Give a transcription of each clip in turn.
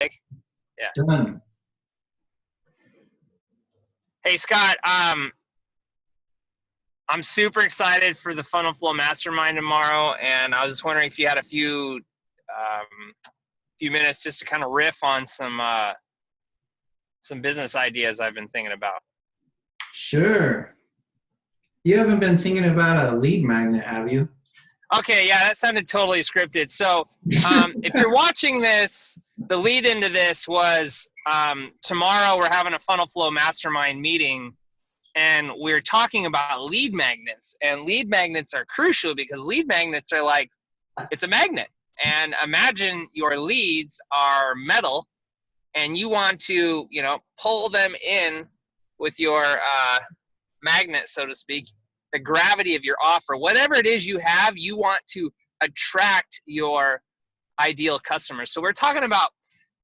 Yeah. Done. Hey, Scott, I'm super excited for the Funnel Flow Mastermind tomorrow, and I was just wondering if you had a few minutes just to kind of riff on some business ideas I've been thinking about. Sure. You haven't been thinking about a lead magnet, have you? Okay, yeah, that sounded totally scripted. So if you're watching this, the lead into this was tomorrow we're having a Funnel Flow Mastermind meeting, and we're talking about lead magnets. And lead magnets are crucial because lead magnets are like, it's a magnet. And imagine your leads are metal, and you want to, pull them in with your magnet, so to speak, the gravity of your offer, whatever it is you have, you want to attract your ideal customers. So we're talking about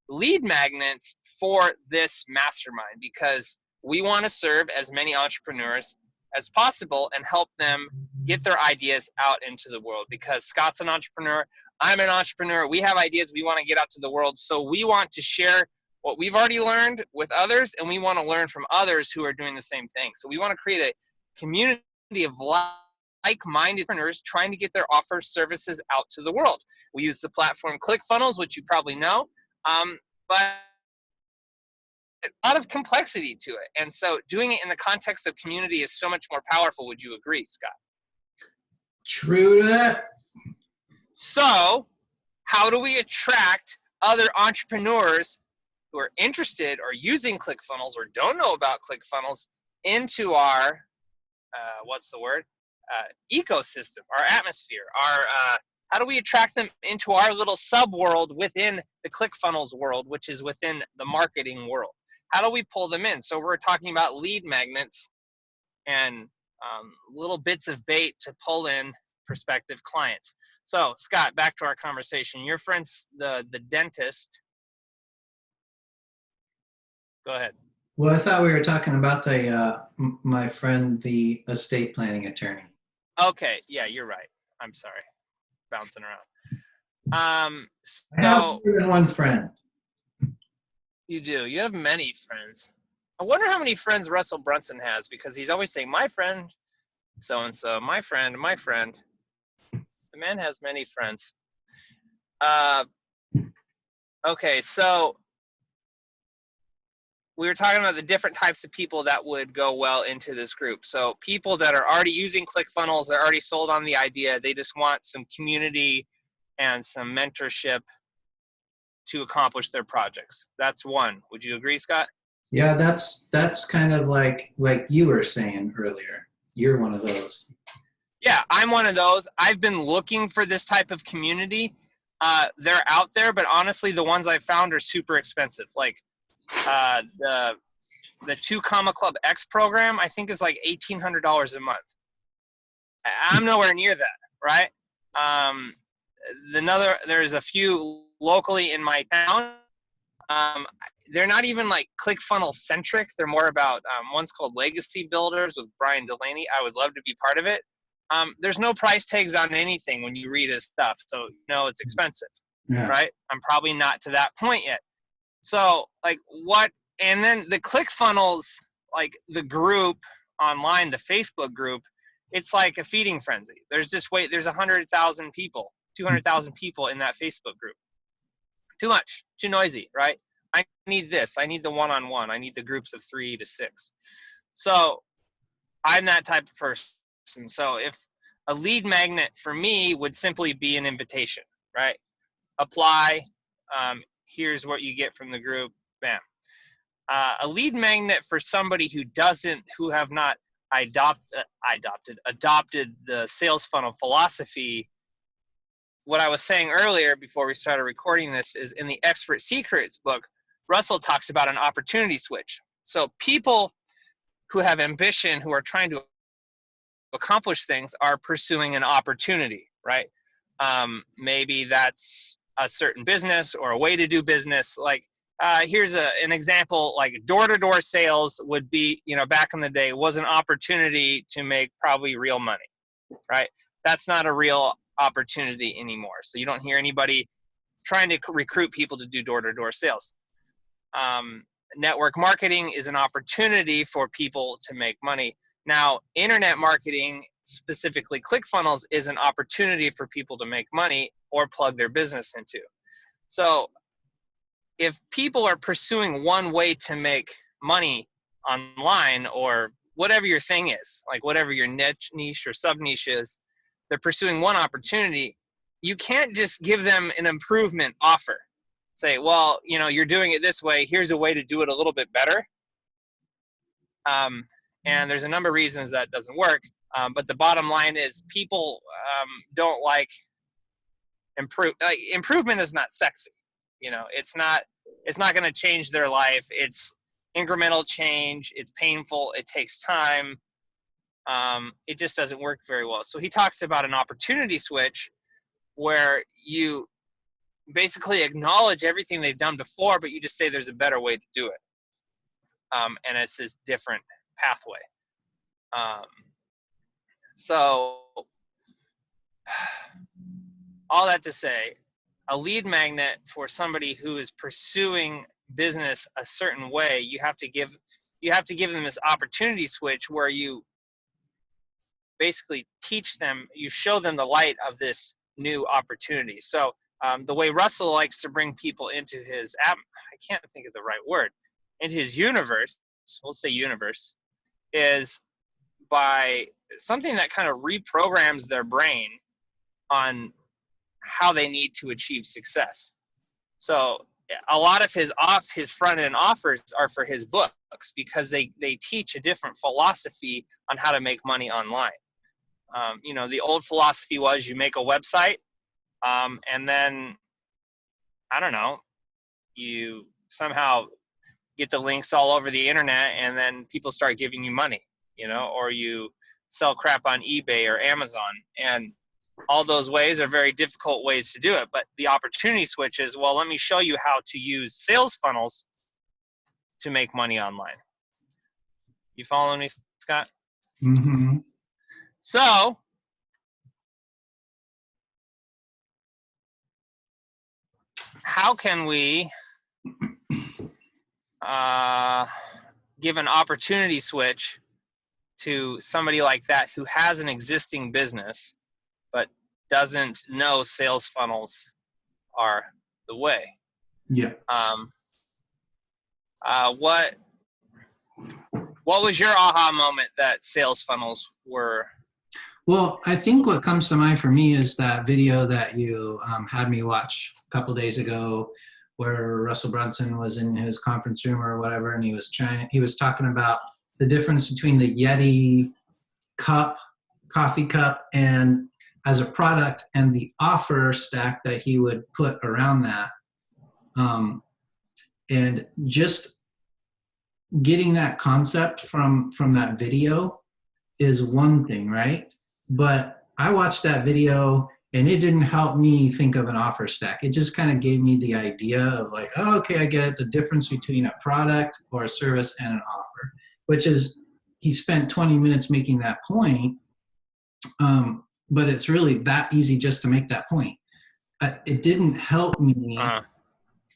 lead magnets for this mastermind because we want to serve as many entrepreneurs as possible and help them get their ideas out into the world, because Scott's an entrepreneur, I'm an entrepreneur, we have ideas we want to get out to the world. So we want to share what we've already learned with others, and we want to learn from others who are doing the same thing. So we want to create a community of like-minded entrepreneurs trying to get their offers, services out to the world. We use the platform ClickFunnels, which you probably know, but a lot of complexity to it. And so doing it in the context of community is so much more powerful. Would you agree, Scott? True that. So how do we attract other entrepreneurs who are interested or using ClickFunnels or don't know about ClickFunnels into our, ecosystem, our atmosphere, how do we attract them into our little sub-world within the ClickFunnels world, which is within the marketing world? How do we pull them in? So we're talking about lead magnets and little bits of bait to pull in prospective clients. So Scott, back to our conversation. Your friend's the dentist. Go ahead. Well, I thought we were talking about my friend, the estate planning attorney. Okay, yeah, you're right. I'm sorry, bouncing around. I have So more than one friend. you do. You have many friends. I wonder how many friends Russell Brunson has, because he's always saying, my friend, so-and-so, my friend, my friend. The man has many friends. Okay, so we were talking about the different types of people that would go well into this group. So people that are already using ClickFunnels, they're already sold on the idea. They just want some community and some mentorship to accomplish their projects. That's one. Would you agree, Scott? Yeah, that's kind of like you were saying earlier. You're one of those. Yeah, I'm one of those. I've been looking for this type of community. They're out there, but honestly, the ones I found are super expensive. Like the 2 Comma Club X program, I think is like $1,800 a month. I'm nowhere near that, right? There's a few locally in my town. They're not even like ClickFunnels centric. They're more about one's called Legacy Builders with Brian Delaney. I would love to be part of it. There's no price tags on anything when you read his stuff, so it's expensive, Yeah. right? I'm probably not to that point yet. So like what? And then the ClickFunnels, like the group online, the Facebook group, it's like a feeding frenzy. There's 100,000 people, 200,000 people in that Facebook group. Too much, too noisy, right? I need this. I need the one-on-one. I need the groups of 3 to 6. So I'm that type of person. So if a lead magnet for me would simply be an invitation, right? Apply. Here's what you get from the group. Bam. A lead magnet for somebody who have not adopted the sales funnel philosophy. What I was saying earlier before we started recording this is in the Expert Secrets book, Russell talks about an opportunity switch. So people who have ambition, who are trying to accomplish things, are pursuing an opportunity, right? Maybe that's a certain business or a way to do business. Like here's an example, like door-to-door sales would be, back in the day, was an opportunity to make probably real money, right? That's not a real opportunity anymore. So you don't hear anybody trying to recruit people to do door-to-door sales. Network marketing is an opportunity for people to make money. Now, internet marketing, specifically ClickFunnels, is an opportunity for people to make money or plug their business into. So if people are pursuing one way to make money online, or whatever your thing is, like whatever your niche or sub-niche is, they're pursuing one opportunity, you can't just give them an improvement offer. Say, well, you're doing it this way, here's a way to do it a little bit better. And there's a number of reasons that doesn't work. But the bottom line is people don't like improvement is not sexy. It's not going to change their life. It's incremental change. It's painful. It takes time. It just doesn't work very well. So he talks about an opportunity switch where you basically acknowledge everything they've done before, but you just say there's a better way to do it. And it's this different pathway. So all that to say, a lead magnet for somebody who is pursuing business a certain way, you have to give them this opportunity switch where you basically teach them, you show them the light of this new opportunity. So the way Russell likes to bring people into his app, I can't think of the right word, into his universe, we'll say universe, is by something that kind of reprograms their brain on how they need to achieve success. So a lot of his front end offers are for his books, because they teach a different philosophy on how to make money online. The old philosophy was you make a website, and then, I don't know, you somehow get the links all over the internet, and then people start giving you money, or you sell crap on eBay or Amazon. And all those ways are very difficult ways to do it. But the opportunity switch is, well, let me show you how to use sales funnels to make money online. You following me, Scott? Mm-hmm. So how can we give an opportunity switch to somebody like that who has an existing business but doesn't know sales funnels are the way? Yeah. What was your aha moment that sales funnels were? Well, I think what comes to mind for me is that video that you had me watch a couple days ago, where Russell Brunson was in his conference room or whatever, and he was talking about the difference between the Yeti coffee cup, and as a product, and the offer stack that he would put around that. And just getting that concept from that video is one thing, right? But I watched that video and it didn't help me think of an offer stack. It just kind of gave me the idea of like, oh, okay, I get it. The difference between a product or a service and an offer, which is, he spent 20 minutes making that point. But it's really that easy just to make that point. It didn't help me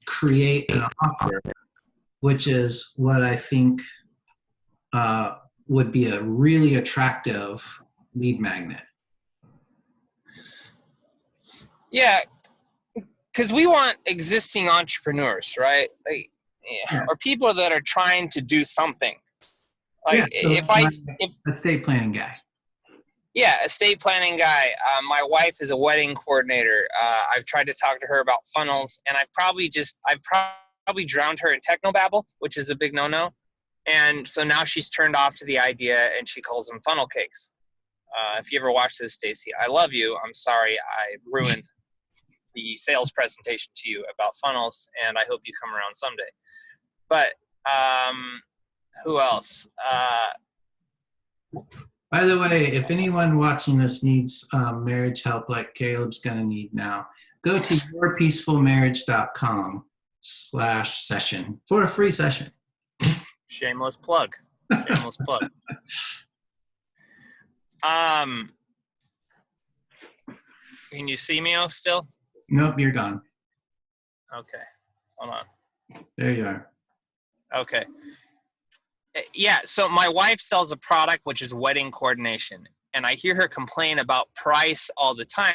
create an offer, which is what I think would be a really attractive lead magnet. Yeah, because we want existing entrepreneurs, right? Or people that are trying to do something. Like, so estate planning guy. Yeah, estate planning guy. My wife is a wedding coordinator. I've tried to talk to her about funnels, and I've probably drowned her in technobabble, which is a big no-no. And so now she's turned off to the idea, and she calls them funnel cakes. If you ever watch this, Stacy, I love you. I'm sorry I ruined the sales presentation to you about funnels, and I hope you come around someday. But who else? By the way, if anyone watching this needs marriage help like Caleb's going to need now, go to yourpeacefulmarriage.com/session for a free session. Shameless plug. Shameless plug. Can you see me still? Nope, you're gone. Okay, hold on. There you are. Okay. Yeah, so my wife sells a product which is wedding coordination, and I hear her complain about price all the time,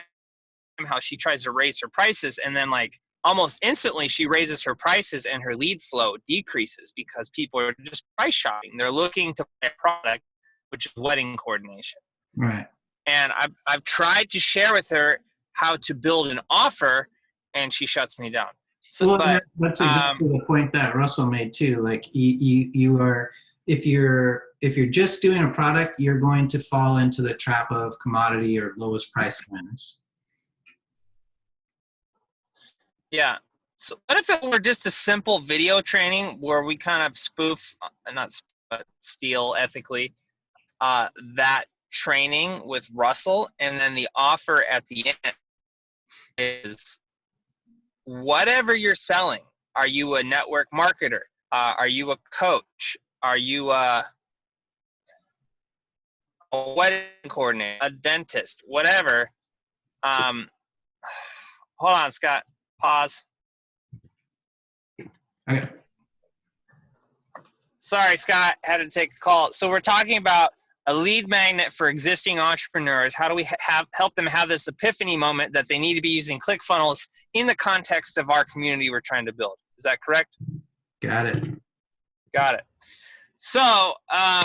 how she tries to raise her prices, and then like almost instantly she raises her prices and her lead flow decreases because people are just price shopping. They're looking to buy a product, which is wedding coordination. Right. And I've tried to share with her how to build an offer, and she shuts me down. So, Well, but that's exactly the point that Russell made too. Like you are, if you're just doing a product, you're going to fall into the trap of commodity or lowest price wins. yeah. So what if it were just a simple video training where we kind of spoof, not spoof, but steal ethically, that training with Russell, and then the offer at the end is whatever you're selling. Are you a network marketer? Are you a coach? Are you a wedding coordinator, a dentist, whatever? Hold on, Scott. Pause. Okay. Sorry, Scott. Had to take a call. So we're talking about a lead magnet for existing entrepreneurs. How do we help them have this epiphany moment that they need to be using ClickFunnels in the context of our community we're trying to build? Is that correct? Got it. Got it. So I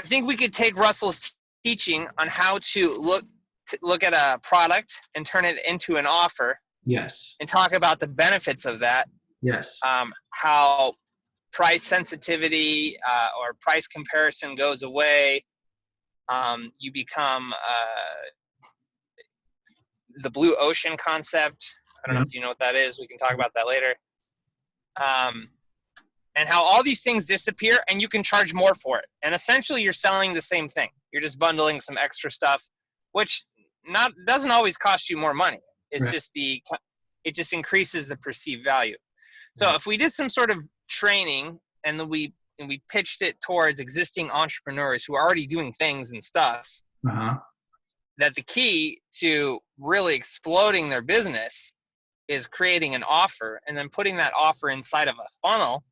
think we could take Russell's teaching on how to look at a product and turn it into an offer. Yes. And talk about the benefits of that. Yes. How price sensitivity or price comparison goes away. You become the blue ocean concept. I don't know if you know what that is. We can talk about that later. And how all these things disappear and you can charge more for it. And essentially you're selling the same thing. You're just bundling some extra stuff, which doesn't always cost you more money. It's right. just it just increases the perceived value. So if we did some sort of training and then we pitched it towards existing entrepreneurs who are already doing things and stuff, that the key to really exploding their business is creating an offer and then putting that offer inside of a funnel,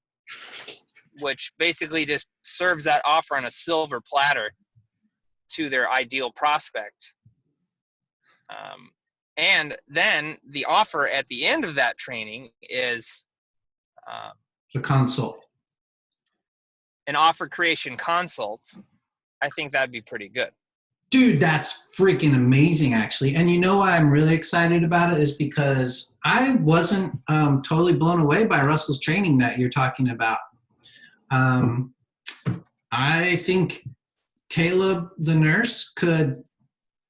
which basically just serves that offer on a silver platter to their ideal prospect. And then the offer at the end of that training is the consult. An offer creation consult. I think that'd be pretty good. Dude, that's freaking amazing, actually. And you know why I'm really excited about it is because I wasn't totally blown away by Russell's training that you're talking about. I think Caleb, the nurse, could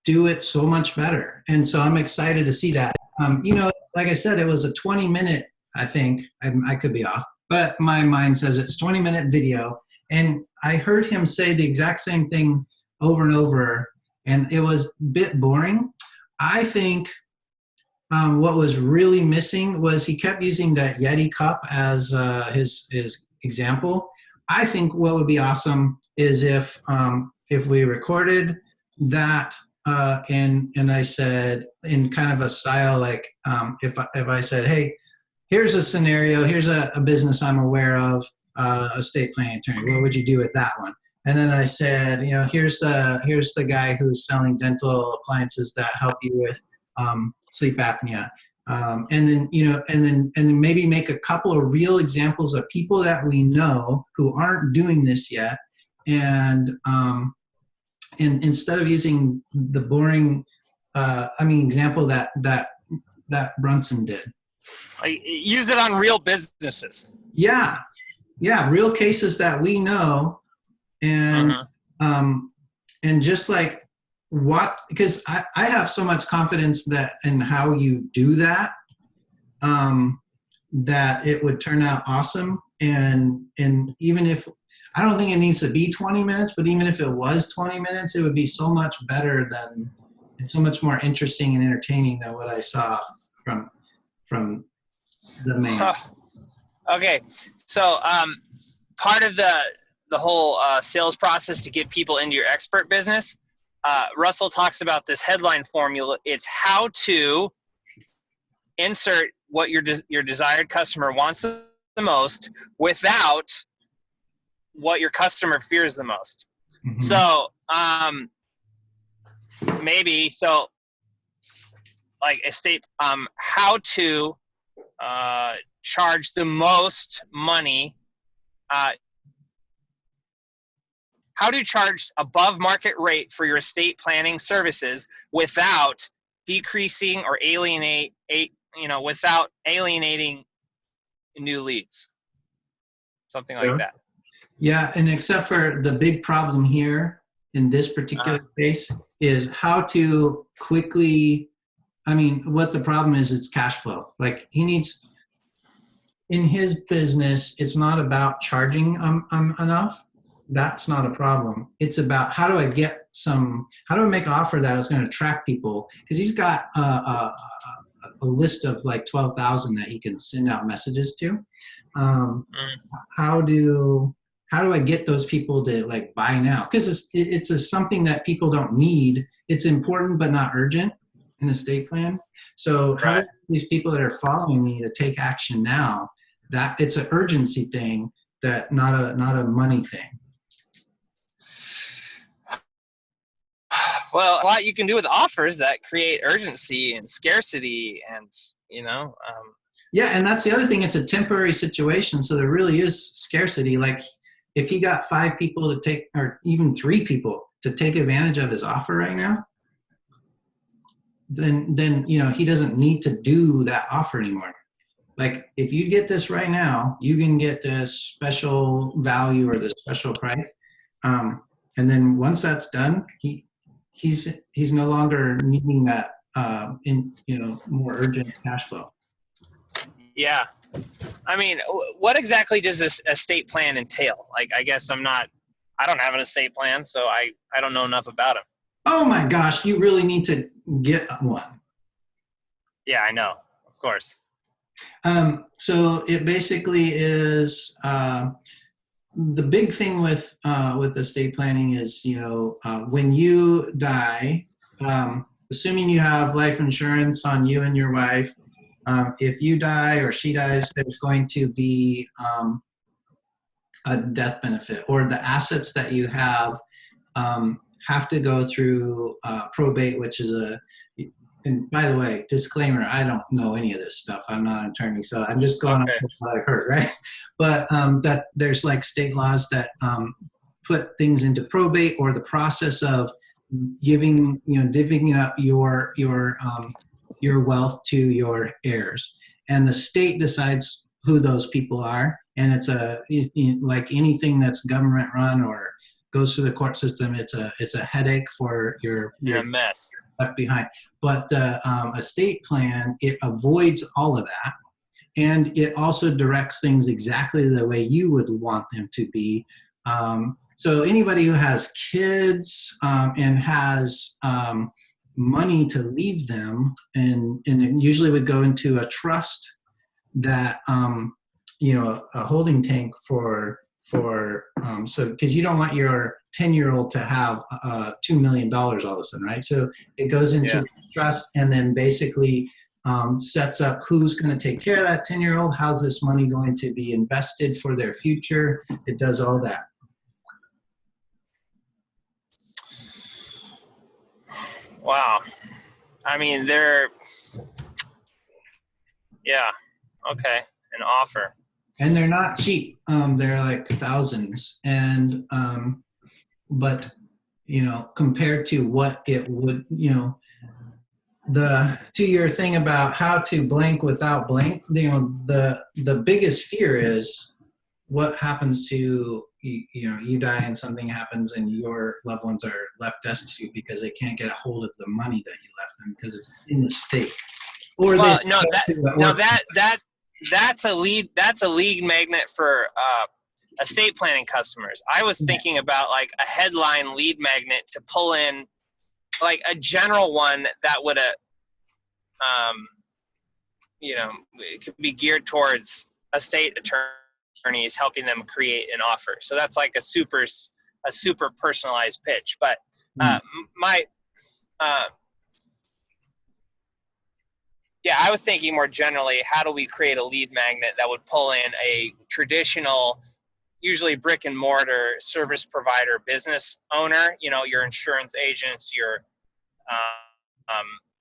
do it so much better. And so I'm excited to see that. Like I said, it was a 20-minute, I think. I could be off. But my mind says it's 20-minute video. And I heard him say the exact same thing over and over, and it was a bit boring. I think what was really missing was he kept using that Yeti cup as his example. I think what would be awesome is if we recorded that and I said in kind of a style like if I said, hey, here's a scenario, here's a business I'm aware of, estate planning attorney. What would you do with that one? And then I said, here's the guy who's selling dental appliances that help you with sleep apnea. And then maybe make a couple of real examples of people that we know who aren't doing this yet. And instead of using the boring, example that Brunson did. Use it on real businesses. Yeah, real cases that we know, and and just like because I have so much confidence that in how you do that, that it would turn out awesome. And even if I don't think it needs to be 20 minutes, but even if it was 20 minutes, it would be so much better and so much more interesting and entertaining than what I saw from the man. Okay, so part of the whole sales process to get people into your expert business, Russell talks about this headline formula. It's how to insert what your desired customer wants the most without what your customer fears the most. Mm-hmm. So maybe like estate, how to charge the most money, how to charge above market rate for your estate planning services without decreasing or without alienating new leads, something like that. Yeah, and except for the big problem here in this particular case is how to quickly, what the problem is, it's cash flow. Like he needs, in his business, it's not about charging enough. That's not a problem. It's about how do I make an offer that is going to attract people? Because he's got a list of like 12,000 that he can send out messages to. How do I get those people to like buy now? Because it's something that people don't need. It's important but not urgent in estate plan. So how do these people that are following me to take action now? That it's an urgency thing, that not a money thing. Well, a lot you can do with offers that create urgency and scarcity, and yeah, and that's the other thing. It's a temporary situation, so there really is scarcity. Like if he got 5 people to take, or even 3 people to take advantage of his offer right now, then he doesn't need to do that offer anymore. Like if you get this right now, you can get this special value or this special price, and then once that's done, he's no longer needing that more urgent cash flow. Yeah. What exactly does this estate plan entail? Like, I guess I don't have an estate plan, so I don't know enough about it. Oh my gosh, you really need to get one. Yeah, I know. Of course. So it basically is, the big thing with estate planning is, when you die, assuming you have life insurance on you and your wife, if you die or she dies, there's going to be a death benefit, or the assets that you have to go through probate, which is and by the way, disclaimer, I don't know any of this stuff. I'm not an attorney, so I'm just going on what I've heard, right? But that there's like state laws that put things into probate, or the process of divvying up your wealth to your heirs, and the state decides who those people are, and it's like anything that's government run or goes through the court system, it's a headache for your mess left behind. But the estate plan, it avoids all of that, and it also directs things exactly the way you would want them to be. So anybody who has kids and has money to leave them, and it usually would go into a trust that a holding tank for so, because you don't want your 10-year-old to have $2 million all of a sudden, right? So it goes into trust, and then basically sets up who's going to take care of that 10-year-old, how's this money going to be invested for their future. It does all that. Wow. Okay, an offer. And they're not cheap. They're like thousands. And, but, compared to what it would, to your thing about how to blank without blank, the biggest fear is what happens to, you die and something happens and your loved ones are left destitute because they can't get a hold of the money that you left them because it's in the state. Or that's a lead magnet for estate planning customers. I was thinking about like a headline lead magnet to pull in, like a general one that would it could be geared towards estate attorneys, helping them create an offer. So that's like a super personalized pitch. But Yeah, I was thinking more generally, how do we create a lead magnet that would pull in a traditional, usually brick and mortar service provider business owner, your insurance agents, your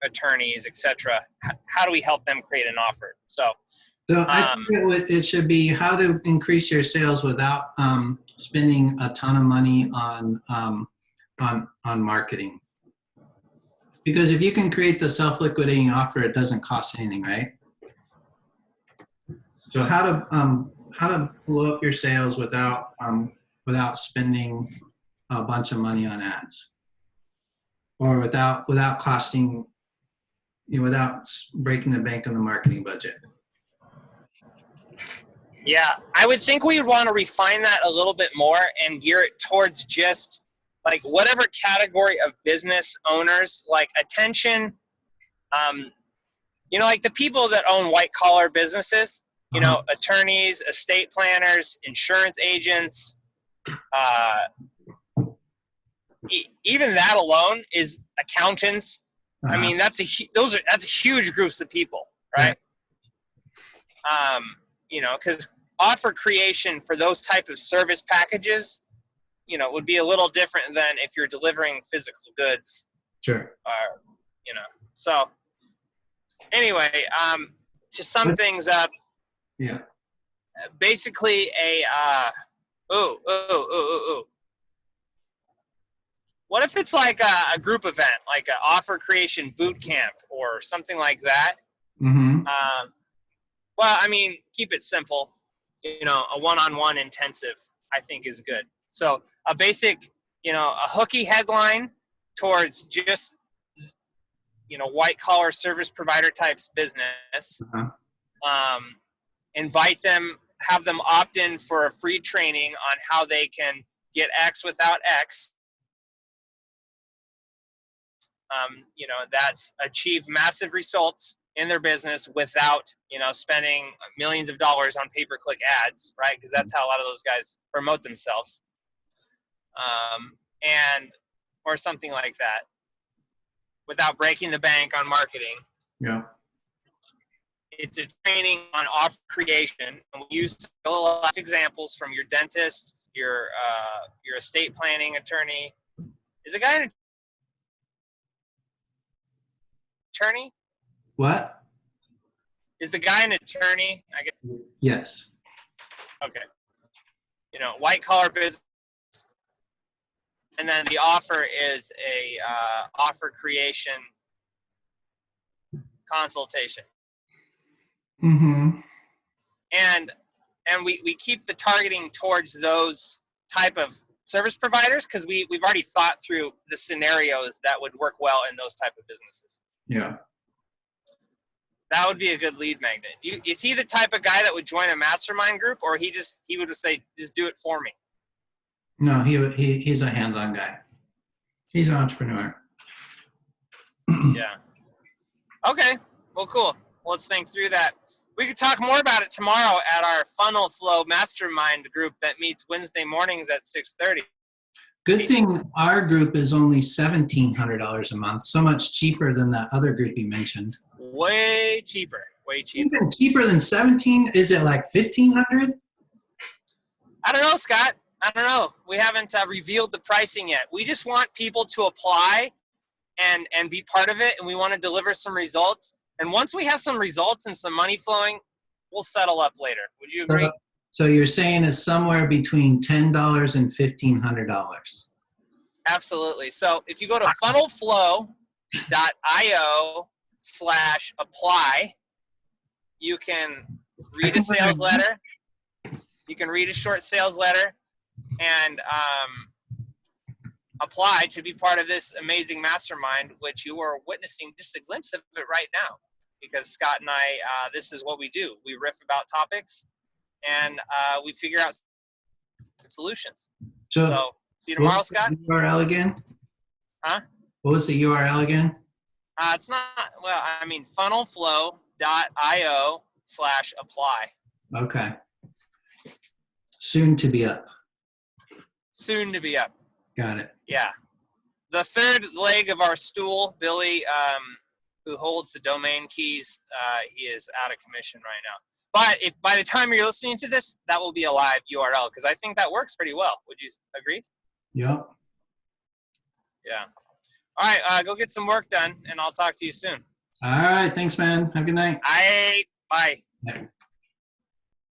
attorneys, etc. How do we help them create an offer? So, So I think it should be how to increase your sales without spending a ton of money on marketing. Because if you can create the self-liquidating offer, it doesn't cost anything, right? So how to blow up your sales without spending a bunch of money on ads, or without costing, without breaking the bank on the marketing budget. yeah, I would think we would want to refine that a little bit more and gear it towards just like whatever category of business owners, like attention, like the people that own white collar businesses, attorneys, estate planners, insurance agents, even that alone is accountants. I mean, that's huge groups of people, right? Because offer creation for those type of service packages, would be a little different than if you're delivering physical goods. Sure. So anyway, to sum things up, yeah. Basically what if it's like a group event, like an offer creation boot camp or something like that? Mm-hmm. Well, I mean, keep it simple. A one-on-one intensive, I think, is good. So a basic, a hooky headline towards just, white-collar service provider types business. Invite them, have them opt in for a free training on how they can get X without X. That's achieve massive results in their business without, spending millions of dollars on pay-per-click ads, right? Because that's how a lot of those guys promote themselves. Or something like that, without breaking the bank on marketing. Yeah. It's a training on offer creation, and we use real life examples from your dentist, your estate planning attorney. Is a guy an attorney? What? Is the guy an attorney? I guess. Yes. Okay. White collar business, and then the offer is a offer creation consultation. Mm-hmm. And we keep the targeting towards those type of service providers because we've already thought through the scenarios that would work well in those type of businesses. Yeah. That would be a good lead magnet. Is he the type of guy that would join a mastermind group, or he would say, just do it for me? No, he's a hands-on guy. He's an entrepreneur. Yeah. Okay. Well, cool. Well, let's think through that. We could talk more about it tomorrow at our Funnel Flow Mastermind group that meets Wednesday mornings at 6:30. Good thing our group is only $1,700 a month, so much cheaper than that other group you mentioned. Way cheaper. Way cheaper. Even cheaper than 17? Is it like 1,500? I don't know, Scott. I don't know. We haven't revealed the pricing yet. We just want people to apply and be part of it, and we want to deliver some results. And once we have some results and some money flowing, we'll settle up later. Would you agree? So you're saying it's somewhere between $10 and $1,500. Absolutely. So if you go to funnelflow.io/apply, you can read a sales letter. You can read a short sales letter and apply to be part of this amazing mastermind, which you are witnessing just a glimpse of it right now. Because Scott and I, this is what we do. We riff about topics, and we figure out solutions. So see you tomorrow, Scott. URL again? Huh? What was the URL again? It's not, well, I mean, funnelflow.io/apply. Okay. Soon to be up. Soon to be up. Got it. Yeah. The third leg of our stool, Billy, who holds the domain keys. He is out of commission right now. But if by the time you're listening to this, that will be a live URL because I think that works pretty well. Would you agree? Yep. Yeah. All right, go get some work done, and I'll talk to you soon. All right. Thanks, man. Have a good night. Bye. Yeah.